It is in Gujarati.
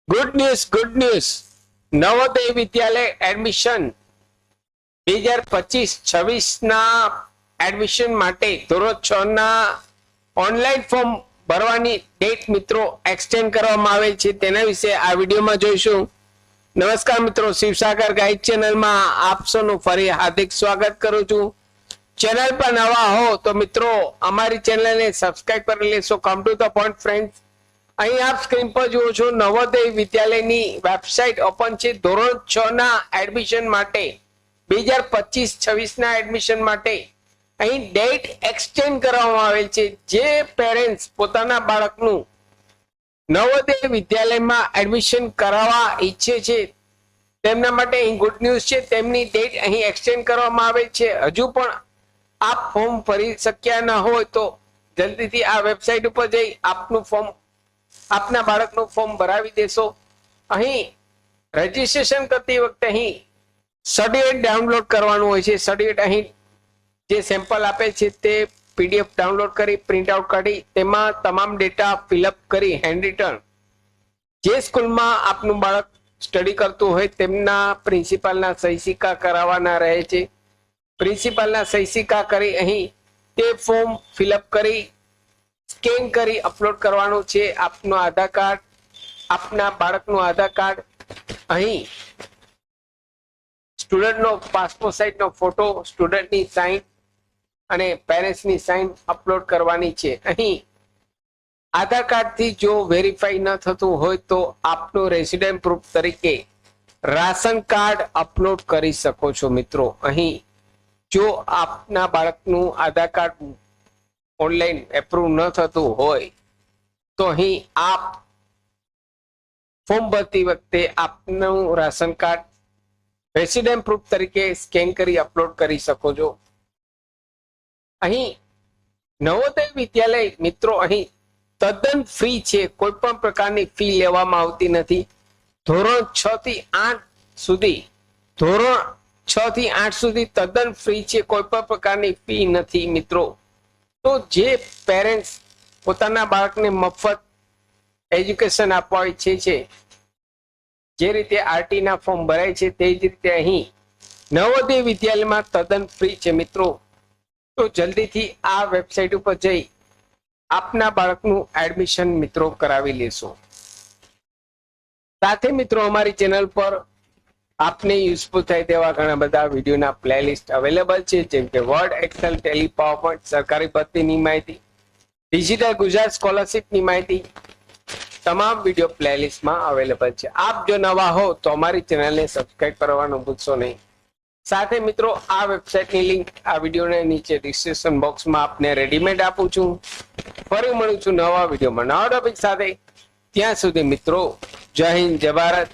ગુડ ન્યૂઝ નવોદય વિદ્યાલય એડમિશન 2025-26 ના એડમિશન માટે ધોરણ 6 ના ઓનલાઈન ફોર્મ ભરવાની ડેટ મિત્રો એક્સટેન્ડ કરવામાં આવેલ છે, તેના વિશે આ વિડીયોમાં જોઈશું. નમસ્કાર મિત્રો, શિવસાગર ગાઈડ ચેનલમાં આપ સૌનું ફરી હાર્દિક સ્વાગત કરું છું. ચેનલ પર નવા હો તો મિત્રો અમારી ચેનલને સબસ્ક્રાઇબ કરી લેશો. Come to the point friends, અહીં આપ સ્ક્રીન પર જુઓ છો નવોદય વિદ્યાલયની વેબસાઇટ ઓપન છે. ધોરણ 6 ના એડમિશન માટે 2025-26 ના એડમિશન માટે અહીં ડેટ એક્સટેન્ડ કરવામાં આવેલ છે. જે પેરેન્ટ્સ પોતાના બાળકનું નવોદય વિદ્યાલયમાં એડમિશન કરાવવા ઈચ્છે છે તેમના માટે અહીં ગુડ ન્યૂઝ છે. તેમની ડેટ અહીં એક્સટેન્ડ કરવામાં આવેલ છે. હજુ પણ આપ ફોર્મ ભરી શક્યા ન હોય તો જલ્દીથી આ વેબસાઇટ ઉપર જઈ આપના બાળકનું ફોર્મ ભરાવી દેશો. અહીં રજીસ્ટ્રેશન કરતી વખતે અહીં સર્ટિફિકેટ ડાઉનલોડ કરવાનું હોય છે. સર્ટિફિકેટ અહીં જે સેમ્પલ આપે છે તે પીડીએફ ડાઉનલોડ કરી પ્રિન્ટ આઉટ કાઢી તેમાં તમામ ડેટા ફિલઅપ કરી હેન્ડ રિટર્ન જે સ્કૂલમાં આપનું બાળક સ્ટડી કરતું હોય તેમના પ્રિન્સિપાલના સહી સિક્કા કરાવવાના રહે છે. પ્રિન્સિપાલના સહી સિક્કા કરી અહીં તે ફોર્મ ફિલઅપ કરી સ્કેન કરી અપલોડ કરવાનું છે. આપનું આધાર કાર્ડ, આપના બાળકનું આધાર કાર્ડ, અહીં સ્ટુડન્ટનો પાસપોર્ટ સાઇઝનો ફોટો, સ્ટુડન્ટની સાઇન અને પેરેન્ટ્સની સાઇન અપલોડ કરવાની છે. અહીં આધાર કાર્ડથી જો વેરીફાઈ ન થતું હોય તો આપનું રેસિડેન્ટ પ્રૂફ તરીકે રાશન કાર્ડ અપલોડ કરી શકો છો. મિત્રો અહીં જો આપના બાળકનું આધાર કાર્ડ ઓનલાઈન એપ્રુવ ન થતું હોય તો અહીં આપ ફોર્મ ભરતી વખતે આપનું રાશન કાર્ડ રેસિડેન્ટ પ્રૂફ તરીકે સ્કેન કરી અપલોડ કરી શકો છો. અહીં નવોદય વિદ્યાલય મિત્રો અહીં તદ્દન ફ્રી છે. કોઈ પણ પ્રકારની ફી લેવામાં આવતી નથી. ધોરણ 6 થી 8 સુધી તદ્દન ફ્રી છે. કોઈ પણ પ્રકારની ફી નથી મિત્રો. તો જે પેરેન્ટ્સ પોતાના બાળકને મફત એજ્યુકેશન આપવા ઈચ્છે છે, જે રીતે આરટી ના ફોર્મ ભરાય છે તે જ રીતે અહીં નવોદય વિદ્યાલયમાં તદ્દન ફ્રી છે મિત્રો. તો જલ્દીથી આ વેબસાઇટ ઉપર જઈ આપના બાળકનું એડમિશન મિત્રો કરાવી લેશો. સાથે મિત્રો અમારી ચેનલ પર આપને યુઝફુલ થાય તેવા ઘણા બધા વિડીયોના પ્લેલિસ્ટ અવેલેબલ છે, જેમ કે વર્ડ, એક્સેલ, ટેલી, પાવરપોઈન્ટ, સરકારી ભરતીની માહિતી, ડિજિટલ ગુજરાત સ્કોલરશિપની માહિતી, તમામ વિડીયો પ્લેલિસ્ટમાં અવેલેબલ છે. આપ જો નવા હો તો અમારી ચેનલને સબસ્ક્રાઇબ કરવાનું ભૂલશો નહીં. સાથે મિત્રો આ વેબસાઇટની લિંક આ વિડીયોને નીચે ડિસ્ક્રિપ્શન બોક્સમાં આપને રેડીમેડ આપું છું. ફરી મળું છું નવા વિડીયોમાં નવા ટોપિક સાથે. ત્યાં સુધી મિત્રો જય હિન્દ, જય ભારત.